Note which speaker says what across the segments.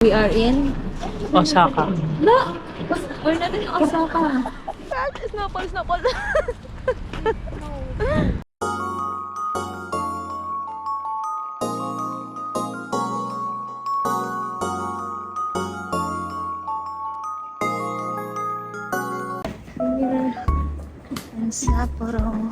Speaker 1: We are in
Speaker 2: Osaka.
Speaker 1: No! We're not in Osaka. Snowfall, snowfall. Here in Sapporo,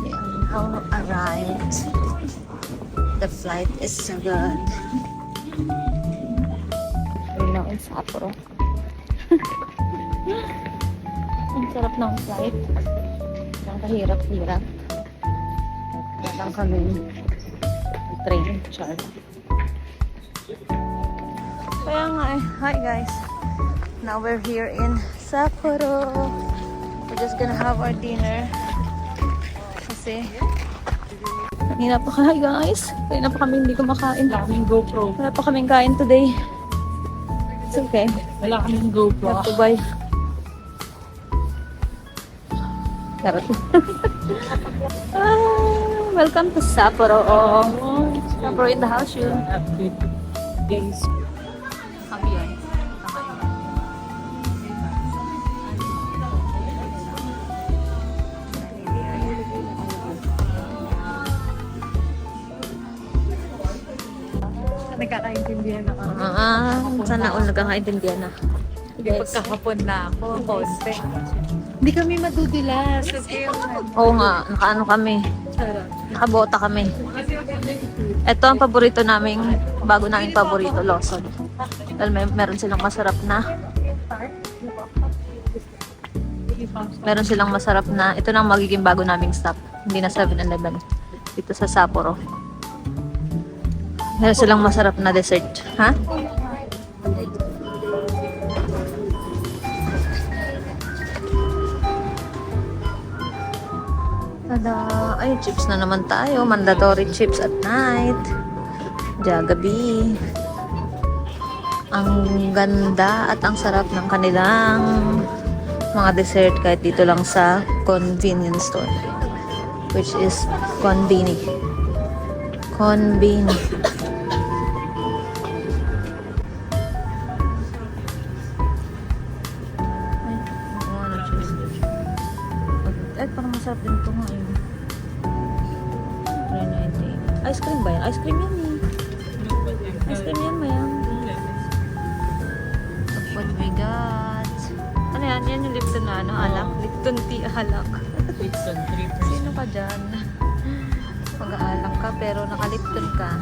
Speaker 1: we are now arrived. The flight is so good. We're now in Sapporo. Ang sarap ng flight. Ang kahirap-hirap. Walang kami train. Char. Kaya nga eh. Hi guys. Now we're here in Sapporo. We're just gonna have our dinner. Kasi kanina pa hi guys. Kanina pa kami hindi kumakain.
Speaker 2: Wala kaming GoPro.
Speaker 1: Wala pa kaming kain today. It's okay.
Speaker 2: Wala kaming GoPro.
Speaker 1: Have to buy. Dapat. Welcome to Sapporo. Sapporo in the house yun.
Speaker 2: Happy days.
Speaker 1: Kami yun.
Speaker 2: Nagkakaintindihan na kami.
Speaker 1: Sana all nagkakaintindihan na. Guys.
Speaker 2: Pagkakapon na ako. Konti. Hindi kami madudulas.
Speaker 1: Oo nga, nakaano kami. Nakabota kami. Ito ang paborito naming, bago naming paborito, Lawson. Dahil meron silang masarap na. Meron silang masarap na. Ito na ang magiging bago naming stop. Hindi na 7-Eleven. Dito sa Sapporo. Meron silang masarap na dessert. Ha? Tada! Ay, chips na naman tayo. Mandatory chips at night. Jollibee. Ang ganda at ang sarap ng kanilang mga dessert kahit dito lang sa convenience store. Which is Konbini. Konbini. Ay, parang masarap din ito nga yun. 3.90. Ice cream ba yan? Ice cream yan eh. Ice cream yan ba yan? What we got? Ano yan? Yan yung Lipton na ano? Alak? Lipton tea alak.
Speaker 2: Lipton 3%.
Speaker 1: Sino ka dyan? Mag-aalak ka pero naka-Lipton ka.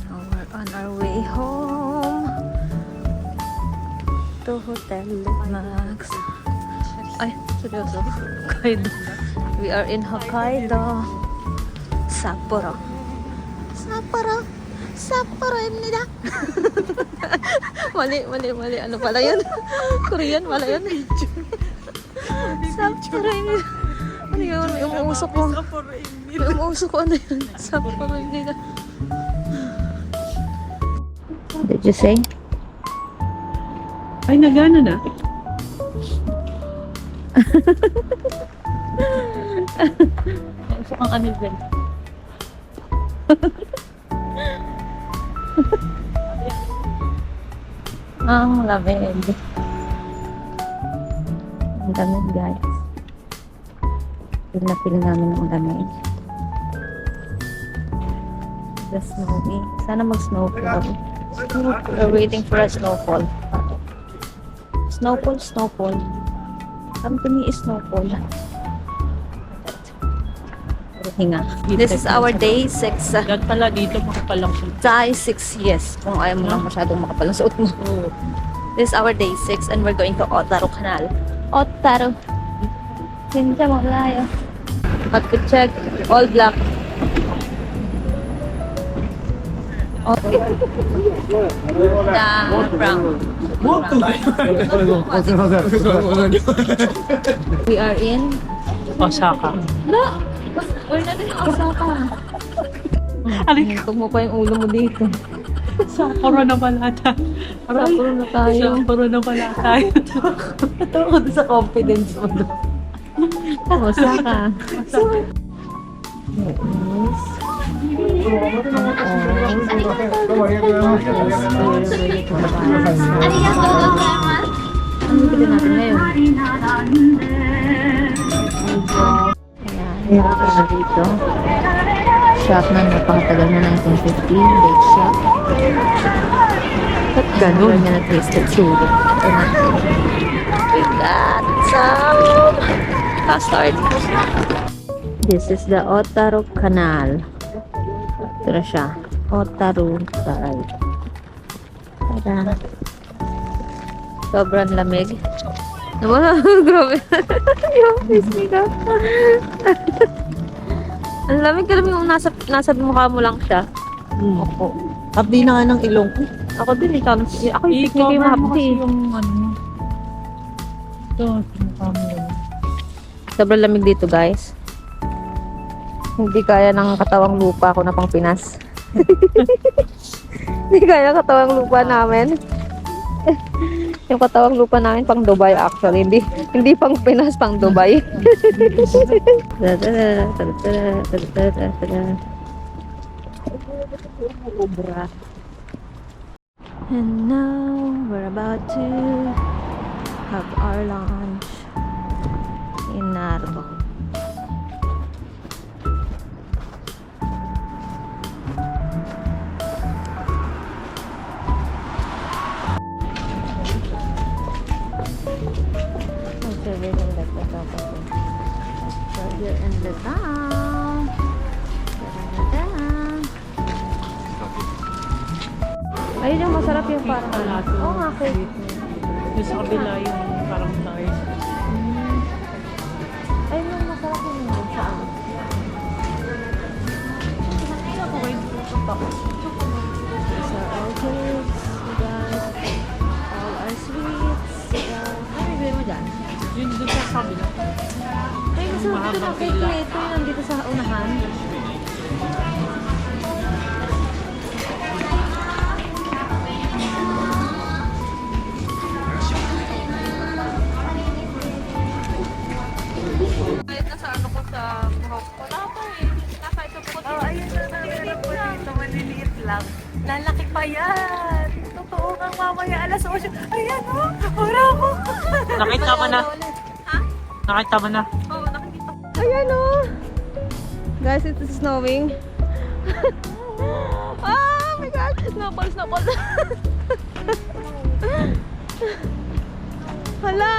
Speaker 1: Now we're on our way home to Hotel Max. Ay, seryoso. Hokkaido. We are in Hokkaido. Sapporo. Sapporo. Sapporo-ibnida. Mali. Ano pala yun? Korean pala yun. Sapporo-ibnida. Ano yun? Umuusok ko. Umuusok ko. Ano yun? Sapporo-ibnida. Did you say?
Speaker 2: Ay, nagana na.
Speaker 1: Gusto kang anil. Ang lamig. Ang lamig guys. Feel na feel namin ang lamig. The snowy. Sana mag-snowfall. We're waiting for a snowfall. Snowfall. Come to me is snowfall. Hinga. This is our day 6.
Speaker 2: Dahil pala dito makapalang siya.
Speaker 1: Day 6, yes. Kung ayaw mo lang masyadong makapal ang suot mo.
Speaker 2: Oo.
Speaker 1: This is our day 6 and we're going to Otaru Canal. Otaru. Hindi mo layo. Have to check. All black. Okay. Brown. We are in
Speaker 2: Osaka.
Speaker 1: No! We're not in Osaka. Tug mo pa yung ulo mo dito.
Speaker 2: Sapporo na pala tayo.
Speaker 1: Sapporo na tayo.
Speaker 2: Sapporo na pala tayo.
Speaker 1: Ito ako sa confidence mo doon. Osaka. Yes. Ano bibili natin ngayon? Ayan, nakakita dito. Shop na napakatagal na 1950. Bake shop. Ba't ganun? Ganyan na twisted sulit. Ito natin. We got some custard. This is the Otaru Canal. Ito na siya. Otaru Canal. Tada. Sobrang lamig. Naman, grabe. Yung face me ka. Ang lamig ka naman yung nasa mukha mo lang siya.
Speaker 2: Opo. Abdi na nga ng ilong ko.
Speaker 1: Ako din, ikaw. Ako yung picnic yung hapdi.
Speaker 2: yung ano. Ito, mukha mo lang.
Speaker 1: Sobrang lamig dito, guys. Hindi kaya ng katawang lupa ko na pang Pinas. Hindi kaya ng katawang lupa namin. Yung katawang lupa namin pang Dubai actually. Hindi pang Pinas, pang Dubai. And now we're about to have our lunch in Narbo. Burger in the town. Ayun yung masarap yung parang oo nga, cake.
Speaker 2: Yung sa kabila yung parang nice.
Speaker 1: Ayun yung masarap yung saan. These are all cakes, guys. All our sweets. Ano bibili mo dyan?
Speaker 2: Yun doon sa kabila.
Speaker 1: Ay, masarap ito na cake na ito. Yung nandito sa unahan. Nasa ano ko sa buhok ko. Nakaito po. Oh, ayun na meron po dito. Maliliit lang. Lalaki pa yan. Totoo nga mamaya alas 8. Ayan o. Wala ko.
Speaker 2: Nakita mo na?
Speaker 1: Ha?
Speaker 2: Nakita mo na?
Speaker 1: Oo, nakikita ko. Ayan o. Guys, it's snowing. Oh my God. Snowball, snowball. Hala.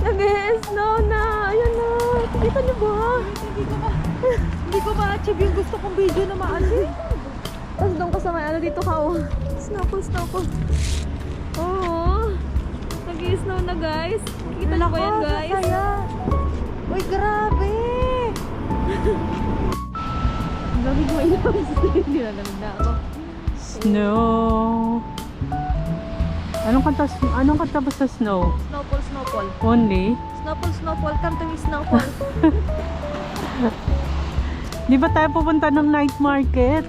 Speaker 1: Nag-snow na. Ayan na. Kita niyo ba?
Speaker 2: Hindi ko ma-achieve yung gusto kong video na ma-achieve.
Speaker 1: Tapos doon ko sa may ano dito ka. Oh. Snowball, snowball. Oo. Nag-snow na guys. Kita niyo ba yan guys?
Speaker 2: Uy, grabe!
Speaker 1: Ang lamig mo ilaw. Hindi na lamig na ako.
Speaker 2: Snow. Anong kanta ba sa snow?
Speaker 1: Snowball, snowball.
Speaker 2: Only?
Speaker 1: Snowball, snowball. Come to me, snowball.
Speaker 2: Di ba tayo pupunta ng night market?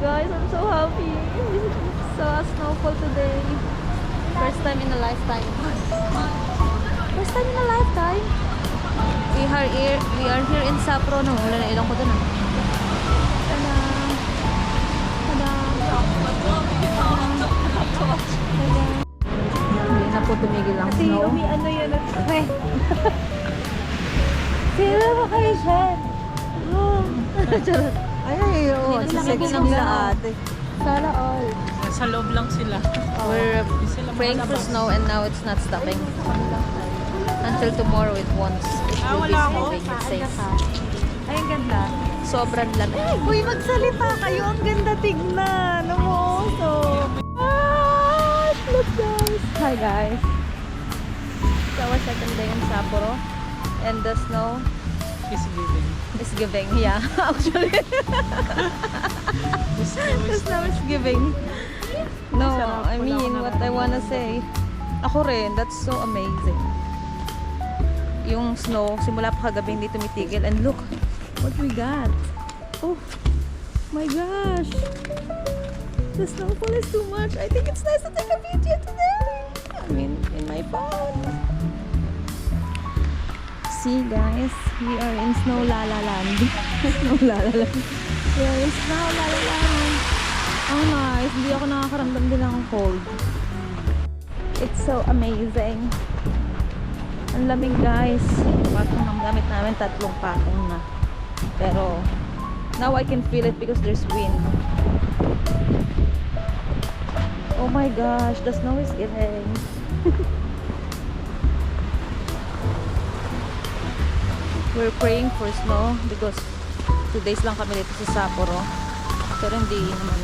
Speaker 1: Guys, I'm so happy. Saw a snowfall today. First time in a lifetime. First time in a lifetime. We are here in Sapro. No, wala na ilong ko dun ah. Tada! Tada! Hindi na po tumigil ang snow.
Speaker 2: ano yun?
Speaker 1: Okay. Sino ba kayo dyan? Charot.
Speaker 2: Ay, oo.
Speaker 1: Hindi na
Speaker 2: Sexy
Speaker 1: lang
Speaker 2: nila
Speaker 1: snow.
Speaker 2: ate.
Speaker 1: Sana all.
Speaker 2: Sa loob lang sila.
Speaker 1: We're
Speaker 2: Sila
Speaker 1: praying for
Speaker 2: malabas.
Speaker 1: snow and now it's not stopping. Until tomorrow it won't. It will be
Speaker 2: wala ako.
Speaker 1: snowing. It says.
Speaker 2: Ay, ang ganda.
Speaker 1: Sobrang lamig. Uy, magsalita kayo. Ang ganda tignan. Umuoso. Look guys. Hi guys. It's our second day in Sapporo. And the snow
Speaker 2: It's giving.
Speaker 1: is giving. Yeah, actually. The snow is giving. No, I mean, what I wanna say. Ako rin, that's so amazing. Yung snow, simula pa kagabi hindi tumitigil. And look, what we got. Oh, my gosh. The snowfall is too much. I think it's nice to take a video today. I mean, in my phone. See guys, we are in Snow Lala Land. Snow Lala Land. We are in Snow Lala Land. Oh nice, hindi ako nakakaramdam din ng cold. It's so amazing. Ang lamig guys. Patong ng gamit namin, 3 patong na. Pero, now I can feel it because there's wind. Oh my gosh, the snow is giving. We're praying for snow because 2 days lang kami dito sa Sapporo. Pero hindi naman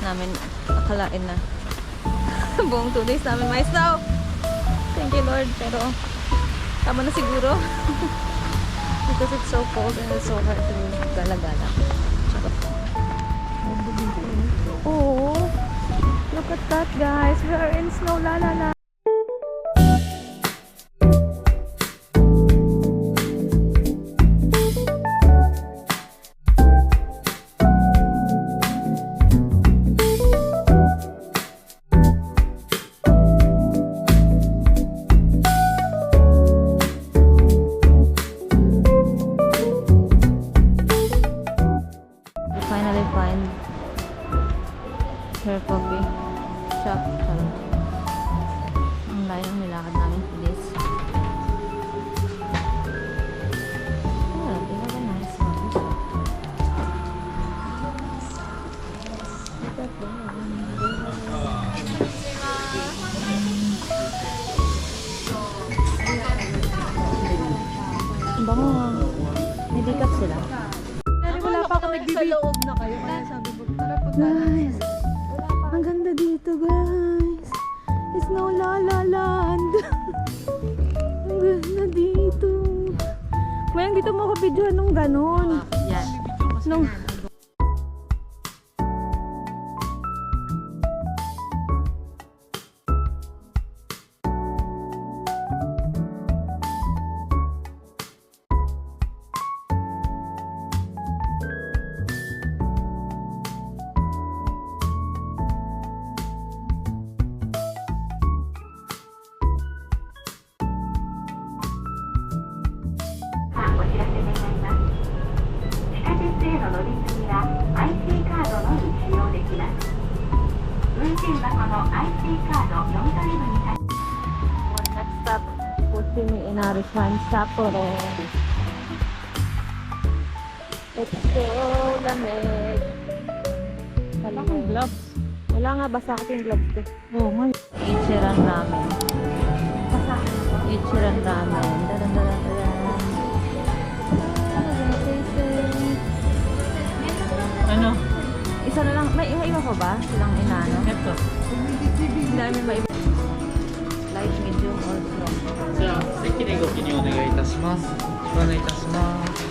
Speaker 1: namin akalain na buong 2 days namin may snow. Thank you Lord. Pero tama na siguro. Because it's so cold and it's so hard to gala-gala. Oh, look at that guys. We are in Snow La La La. Finally find her coffee shop. Ang layo ng nilakad namin for this. Oh, they have a nice house. Look at that. Ang bango nga. May dikap sila.
Speaker 2: Wala pa ako nagbibig. Sa loob na kayo. Kaya sabi ko, tara po
Speaker 1: Guys, ang ganda dito guys. It's no La La Land. Ang ganda dito. Mayang dito mo ako videoan nung ganon.
Speaker 2: Yan.
Speaker 1: Nung... Next stop, Fushimi Inarishan, Sapporo. It's so lamig. Wala kang gloves. Wala nga, basa kasi yung gloves ko. Oo nga. Ichiran ramen. Ichiran ramen. Dadan, dadan, dadan.
Speaker 2: Ano?
Speaker 1: Isa na lang, may iba pa ba? Silang inano?
Speaker 2: Ito.
Speaker 1: Hindi namin maiba. Light, medium, or strong.
Speaker 3: じゃあ席でご記入お願いいたします。ご案内いたします。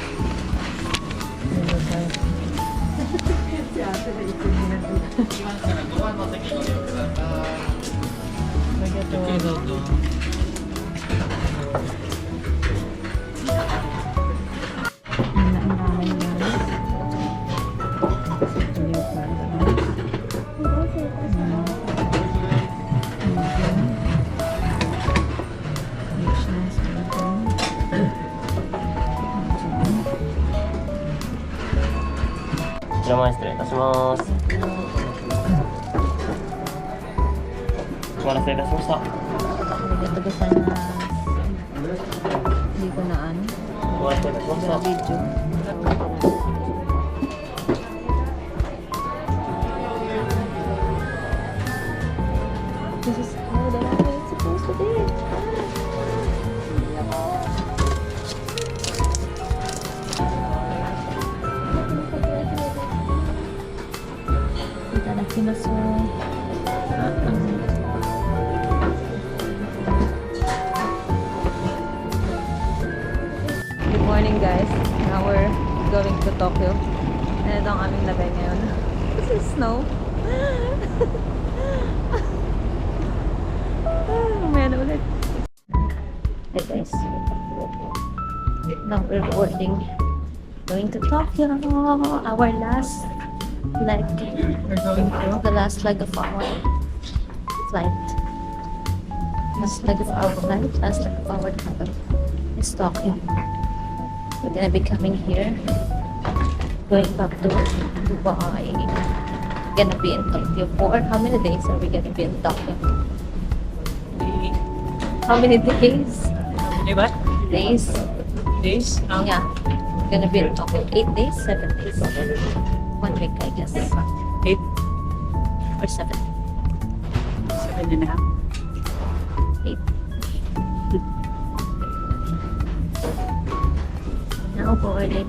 Speaker 3: 1番から5番の席にご利用ください。ゆっくりどうぞ。
Speaker 4: こちら前失礼いたします。お待たせいたしました。
Speaker 1: Dito ko sa hindi ko naan.
Speaker 4: お待たせいたしまし
Speaker 1: Sa
Speaker 4: た。
Speaker 1: video. This is how the ramen is supposed to be. Kinaso. Good morning guys. Now we're going to Tokyo. And ito ang aming lagay ngayon. This is snow. Mamaya na ulit. Hey guys. Now we're boarding. Going to Tokyo. Our last leg. The last leg of our flight. Last leg of our flight. Last leg of our travel. Is Tokyo. We're gonna be coming here. Going back to Dubai. Gonna be in Tokyo for how many days are we gonna be in Tokyo? How many days?
Speaker 2: Diba?
Speaker 1: Days?
Speaker 2: Days?
Speaker 1: Yeah. We're gonna be in Tokyo 8 days, 7 days. 1 week, I guess.
Speaker 2: 8,
Speaker 1: Or 7.
Speaker 2: 7.5.
Speaker 1: 8. Now boarding.